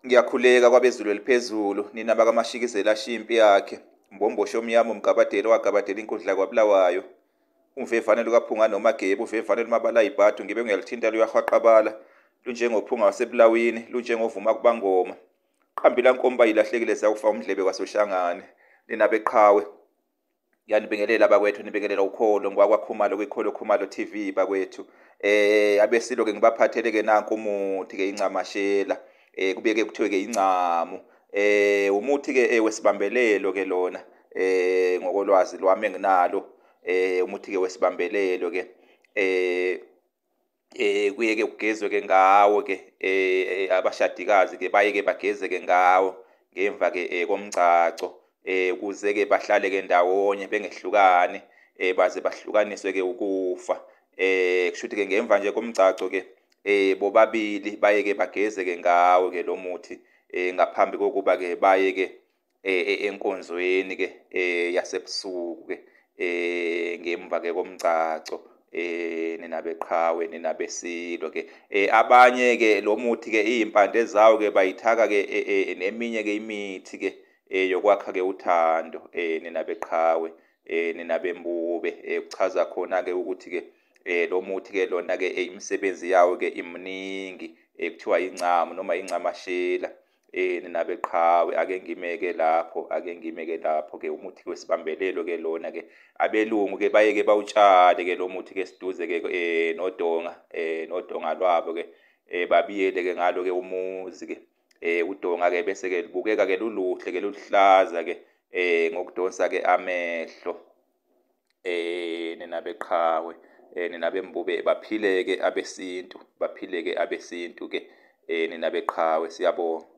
Ngiyakhuleka kwabezulu eliphezulu, nina bakaMashikizela shimpi yakhe. Mbombosho omnyama umgabadela wagabadela inkundla kwaBulawayo. Umvevane lukaPhunga noMagebu, uvevane lumabala ibhadu, ngibe ngiyalithinta luyahwaqabala. Lunjengophunga wasebulawini, lunjengovuma kubangoma. Qhambi lankomba ilahlekile zawufa umdlebe kwaSoshangane. Nina beqhawe, yanibingelela bakwethu, nibingelela ukholo ngwakwaKhumalo kwikholo Khumalo TV bakwethu. Abesilo ke ngibaphathele ke nanku umuthi ke incamashela. Kubeke kuthiwe ke incamu. Umuthi ke wesibambelelo ke lona. Ngokolwazi lwami enginalo. Umuthi ke wesibambelelo ke. Kuye ke kugezwe ke ngawo ke abashadikazi ke baye ke bageze ke ngawo ngemva ke komgcaco. Kuze ke bahlale ke ndawonye bengehlukani baze bahlukaniswe ke ukufa. Kushuthi ke ngemva nje komgcaco ke bobabili baye ke bageze ke ngawo ke lo muthi ngaphambi kokuba ke baye ke enkonzweni ke yasebusuku ke ngemva ke komgcaco. Nina beqhawe nina besilo ke abanye ke lo muthi ke izimpande zawo ke bayithaka ke neminye ke imithi ke yokwakha ke uthando nina beqhawe nina bembube kuchaza khona ke ukuthi ke lo muthi ke lona ke imisebenzi yawo ke imningi kuthiwa incamu noma incamashela nina beqhawe ake ngimeke lapho ke umuthi wesibambelelo ke lona ke abelungu ke baye ke bawutshale ke lo muthi ke siduze ke nodonga lwabo ke babiyele ke ngalo ke umuzi ke udonga ke bese ke libukeka ke luluhle ke luhlaza ke ngokudonsa ke amehlo nina beqhawe nina bembube baphile ke abesintu ke nina beqhawe siyabonga.